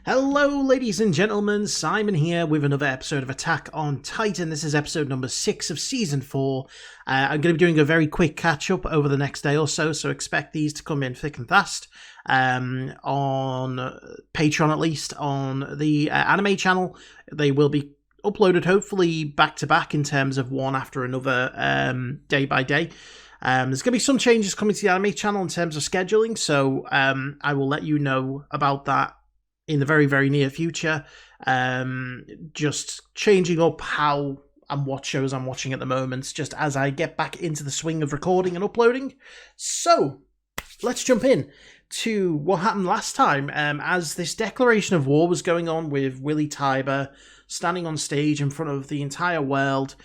Hello ladies and gentlemen, Simon here with another episode of Attack on Titan. This is episode number 6 of Season 4. I'm going to be doing a very quick catch-up over the next day or so expect these to come in thick and fast. On Patreon at least, on the anime channel, they will be uploaded hopefully back-to-back in terms of one after another, day by day. There's going to be some changes coming to the anime channel in terms of scheduling, so I will let you know about that in the very, very near future. Just changing up how and what shows I'm watching at the moment, just as I get back into the swing of recording and uploading. So, let's jump in to what happened last time. As this declaration of war was going on with Willie Tybur standing on stage in front of the entire world,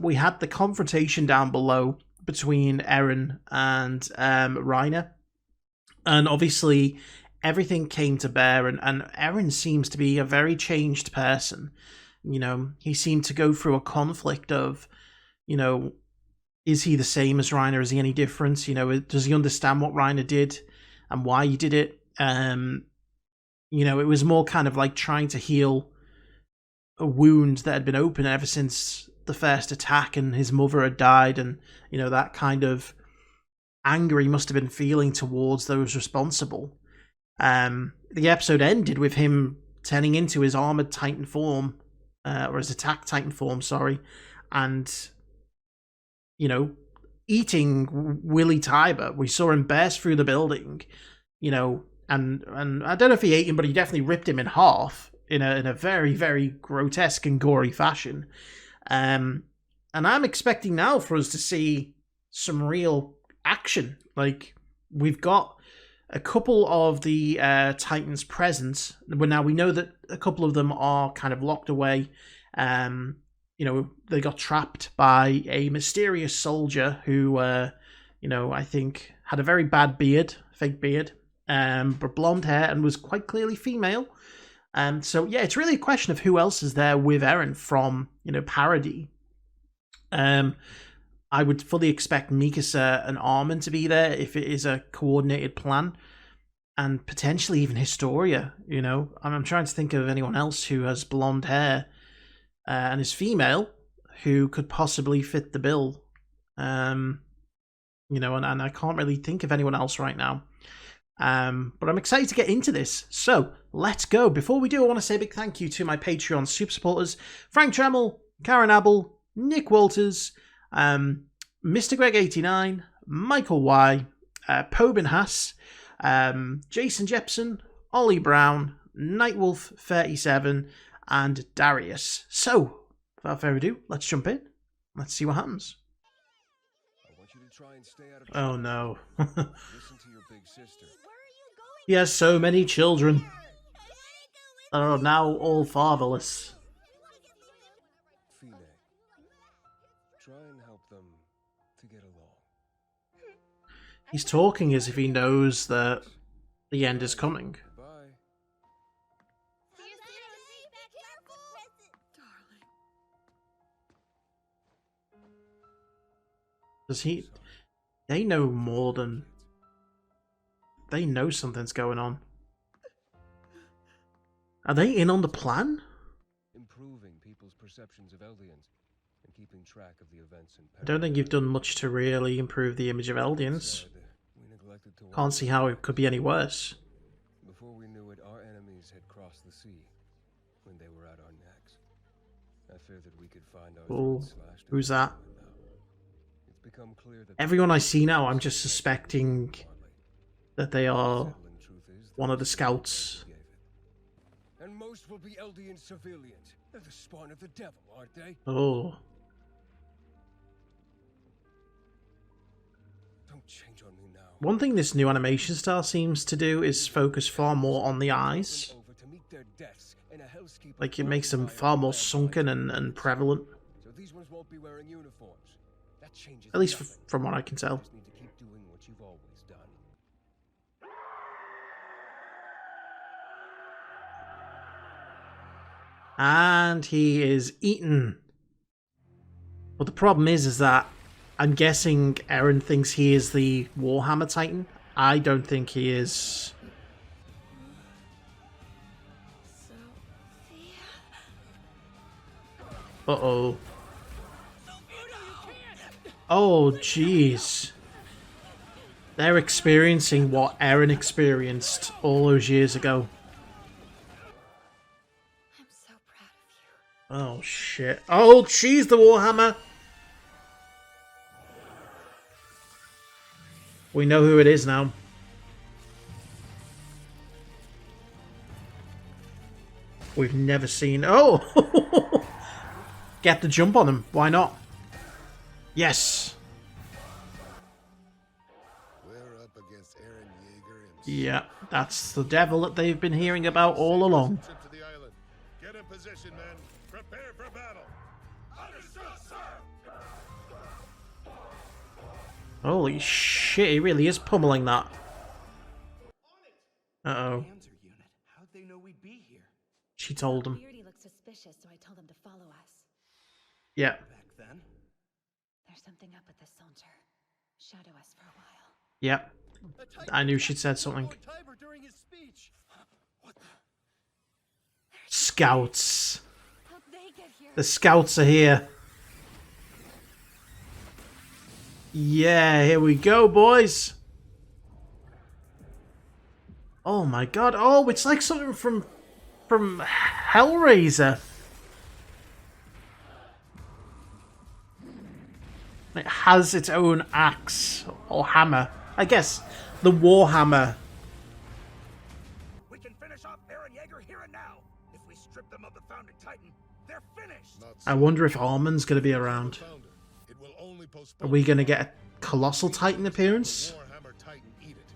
we had the confrontation down below between Eren and Reiner. And obviously everything came to bear, and Eren seems to be a very changed person. You know, he seemed to go through a conflict of, you know, is he the same as Reiner? Is he any different? You know, does he understand what Reiner did and why he did it? You know, it was more kind of like trying to heal a wound that had been open ever since the first attack and his mother had died, and, you know, that kind of anger he must have been feeling towards those responsible. The episode ended with him turning into his armored Titan form, or his attack Titan form, sorry, and, you know, eating Willie Tybur. We saw him burst through the building, you know, and I don't know if he ate him, but he definitely ripped him in half in a very, very grotesque and gory fashion. And I'm expecting now for us to see some real action. Like, we've got a couple of the Titans present, but now we know that a couple of them are kind of locked away. You know, they got trapped by a mysterious soldier who, you know, I think had a very bad beard, fake beard, but blonde hair, and was quite clearly female. So yeah, it's really a question of who else is there with Eren from, you know, Parody. I would fully expect Mikasa and Armin to be there if it is a coordinated plan, and potentially even Historia, you know. I'm trying to think of anyone else who has blonde hair and is female who could possibly fit the bill. You know, and I can't really think of anyone else right now. But I'm excited to get into this. So, let's go. Before we do, I want to say a big thank you to my Patreon super supporters: Frank Tremel, Karen Abel, Nick Walters, Mr. Greg 89, Michael Y, Pobin Haas, Jason Jepson, Ollie Brown, Nightwolf 37, and Darius. So, without further ado, let's jump in. Let's see what happens. I want you to try and stay out of Oh no. Listen to your big sister. He has so many children that are now all fatherless. Fine, try and help them to get along. He's talking as if he knows that the end is coming. Bye. Does he... They know more than... They know something's going on. Are they in on the plan? Improving people's perceptions of Eldians and keeping track of the events in I don't think you've done much to really improve the image of Eldians. We neglected to Can't see how it could be any worse. Before we knew it, our enemies had crossed the sea when they were at our necks. I fear that we could find our Oh, throats slashed. who's that? It's become clear that Everyone I see now, I'm just suspecting that they are one of the scouts. And most will be Eldian civilians. They're the spawn of the devil, aren't they? Oh. Don't change on me now. One thing this new animation style seems to do is focus far more on the eyes. Over to meet their deaths in a hellscape. Like, it makes them far more sunken and prevalent. So these ones won't be wearing uniforms. That changes. At least nothing. from what I can tell. You just need to keep doing what you've always done. And he is eaten. But the problem is that I'm guessing Eren thinks he is the Warhammer Titan. I don't think he is. Uh-oh. Oh, jeez. They're experiencing what Eren experienced all those years ago. I'm so proud of you. Oh, shit. Oh, jeez, the Warhammer. We know who it is now. We've never seen... Oh! Get the jump on him. Why not? Yes. We're up against Eren Yeager himself. Yeah, that's the devil that they've been hearing about all along. Trip to the island. Get in position, men. Prepare for battle. Understood, sir. Holy shit, he really is pummeling that. Uh-oh. Panzer unit. How'd they know we'd be here? She told him. Beardy looked suspicious, so I told him to follow us. Yeah. Back then? There's something up with this soldier. Shadow us for a while. Yeah. I knew she'd said something. During his speech. What the? Scouts. How'd they get here? The scouts are here. Yeah, here we go, boys. Oh my god. Oh, it's like something from Hellraiser. It has its own axe or hammer. I guess the Warhammer. We can finish off Eren Yeager here and now. If we strip them of the Founding Titan, they're finished. Not I so. wonder if Armin's going to be around. Founder. It will only Are postpone we going to get a Colossal Titan appearance? Warhammer Titan eat it.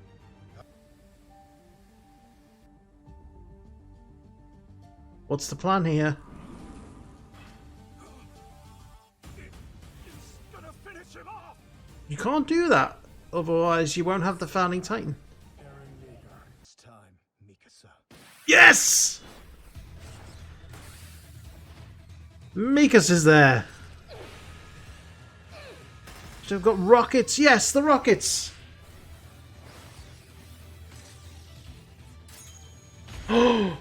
What's the plan here? It's gonna finish him off. You can't do that. Otherwise, you won't have the Founding Titan. Eren Yeager. It's time, Mikasa. Yes! Mikas is there. So we've got rockets. Yes, the rockets. Oh!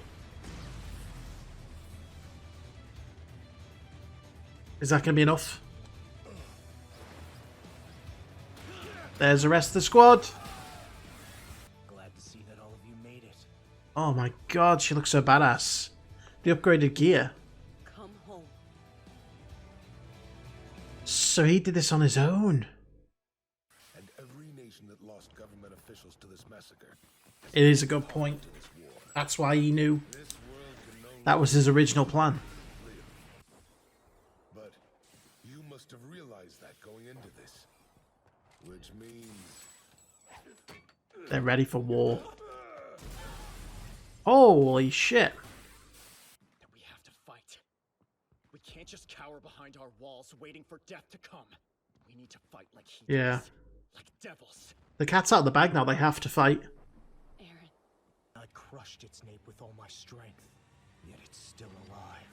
Is that going to be enough? There's the rest of the squad. Glad to see that all of you made it. Oh my god, she looks so badass. The upgraded gear. Come home. So he did this on his own. And every nation that lost government officials to this massacre. It is a good point. That's why he knew. This world can no That was his original plan. But you must have realized that going into this. Which means They're ready for war. Holy shit. We have to fight. We can't just cower behind our walls waiting for death to come. We need to fight like he Yeah. does. Like devils. The cat's out of the bag now. They have to fight. Eren. I crushed its nape with all my strength, yet it's still alive.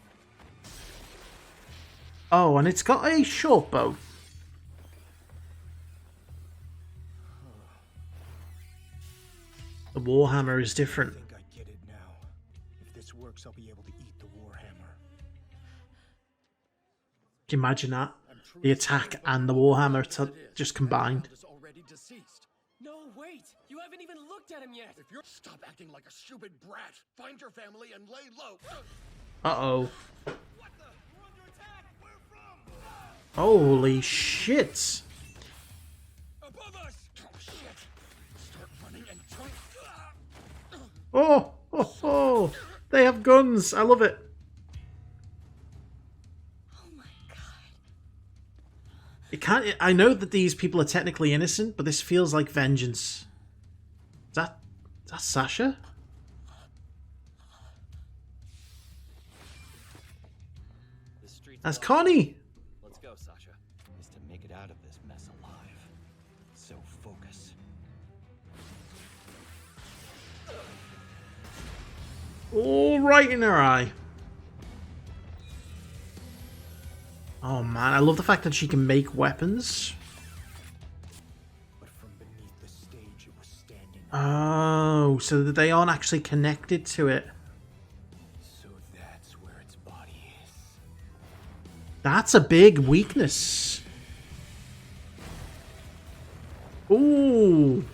Oh, and it's got a short bow. The Warhammer is different. I think I get it now. If this works, I'll be able to eat the Warhammer. Can you imagine that? The attack and the Warhammer just combined. Is already deceased. No, wait! You haven't even looked at him yet! If you're stop acting like a stupid brat, find your family and lay low. Uh-oh. What the? We're under attack! Where from? Holy shit. Above us! Oh shit! Start running and jump. Oh, oh, oh. They have guns. I love it. Oh my god. It can't. I know that these people are technically innocent, but this feels like vengeance. Is that Sasha? The streets That's alive. Connie. Let's go, Sasha. Is to make it out of this mess alive. So focus. All right in her eye. Oh man, I love the fact that she can make weapons. But from beneath the stage, it was standing. Oh, so that they aren't actually connected to it. So that's where its body is. That's a big weakness. Ooh.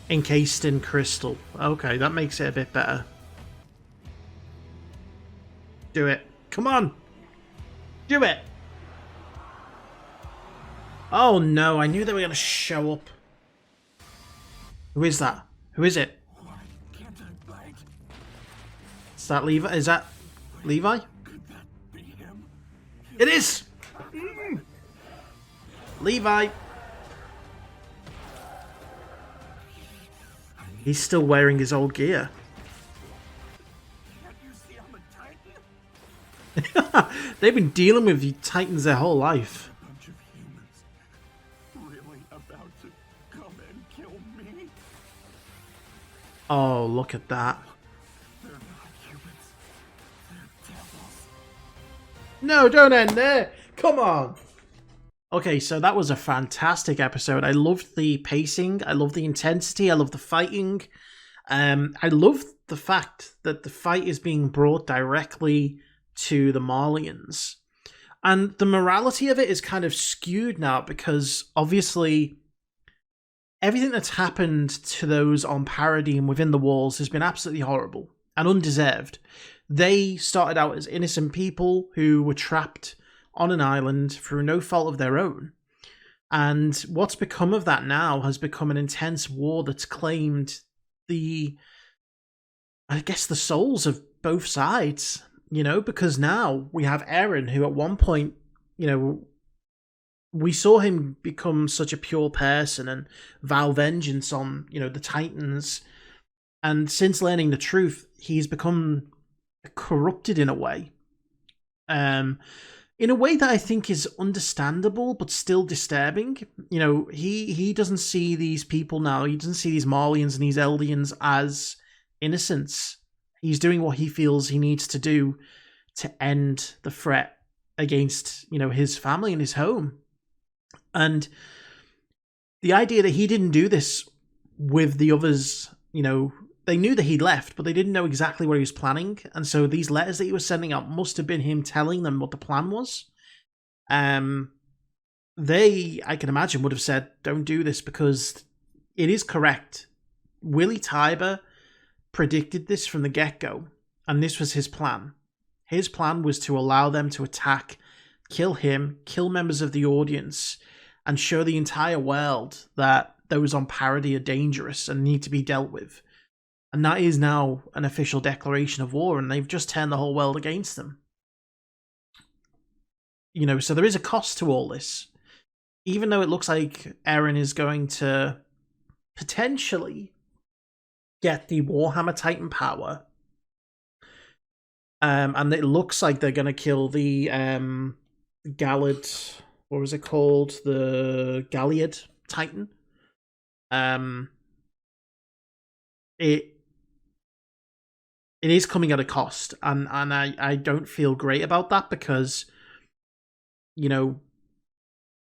Encased in crystal. Okay, that makes it a bit better. Do it. Come on. Do it. Oh no, I knew they were going to show up. Who is that? Who is it? Is that Levi? Is that Levi? It is! Levi! He's still wearing his old gear. They've been dealing with the Titans their whole life. Oh, look at that. No, don't end there. Come on. Okay, so that was a fantastic episode. I loved the pacing. I loved the intensity. I loved the fighting. I love the fact that the fight is being brought directly to the Marlians. And the morality of it is kind of skewed now because obviously everything that's happened to those on Paradine within the walls has been absolutely horrible and undeserved. They started out as innocent people who were trapped on an island through no fault of their own. And what's become of that now has become an intense war that's claimed the souls of both sides, because now we have Eren, who at one point, we saw him become such a pure person and vow vengeance on, the Titans. And since learning the truth, he's become corrupted in a way. In a way that I think is understandable, but still disturbing. He doesn't see these people now. He doesn't see these Marlians and these Eldians as innocents. He's doing what he feels he needs to do to end the threat against, his family and his home. And the idea that he didn't do this with the others, they knew that he'd left, but they didn't know exactly what he was planning. And so these letters that he was sending out must have been him telling them what the plan was. They, I can imagine, would have said, don't do this because it is correct. Willie Tybur predicted this from the get-go, and this was his plan. His plan was to allow them to attack, kill him, kill members of the audience, and show the entire world that those on Paradis are dangerous and need to be dealt with. And that is now an official declaration of war, and they've just turned the whole world against them. So there is a cost to all this. Even though it looks like Eren is going to potentially get the Warhammer Titan power, and it looks like they're going to kill the Gallad, what was it called? The Galliad Titan. It is coming at a cost, and I don't feel great about that because,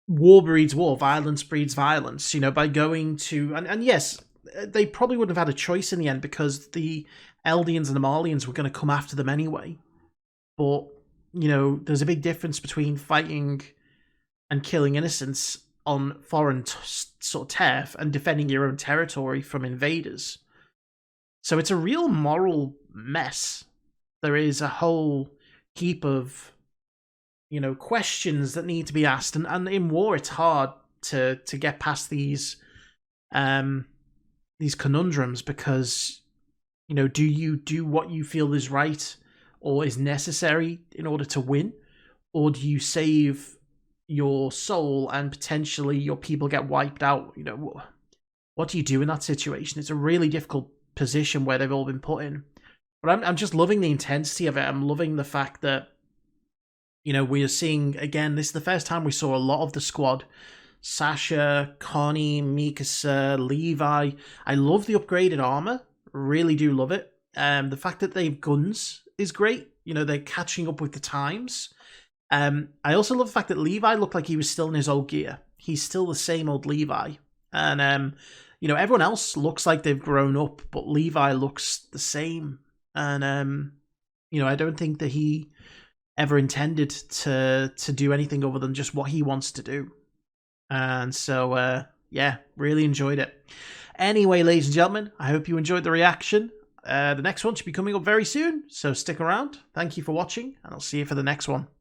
war breeds war, violence breeds violence, by going to, and yes, they probably wouldn't have had a choice in the end because the Eldians and the Marlians were going to come after them anyway. But, there's a big difference between fighting and killing innocents on foreign sort of turf and defending your own territory from invaders. So it's a real moral mess. There is a whole heap of, questions that need to be asked. And in war, it's hard to get past these conundrums because, do you do what you feel is right or is necessary in order to win? Or do you save your soul and potentially your people get wiped out? What do you do in that situation? It's a really difficult position where they've all been put in. But I'm just loving the intensity of it. I'm loving the fact that, we are seeing, again, this is the first time we saw a lot of the squad. Sasha, Connie, Mikasa, Levi. I love the upgraded armor. Really do love it. The fact that they have guns is great. They're catching up with the times. I also love the fact that Levi looked like he was still in his old gear. He's still the same old Levi. And you know, everyone else looks like they've grown up, but Levi looks the same. And you know, I don't think that he ever intended to do anything other than just what he wants to do. And so yeah, really enjoyed it. Anyway, ladies and gentlemen, I hope you enjoyed the reaction. The next one should be coming up very soon, so stick around. Thank you for watching, and I'll see you for the next one.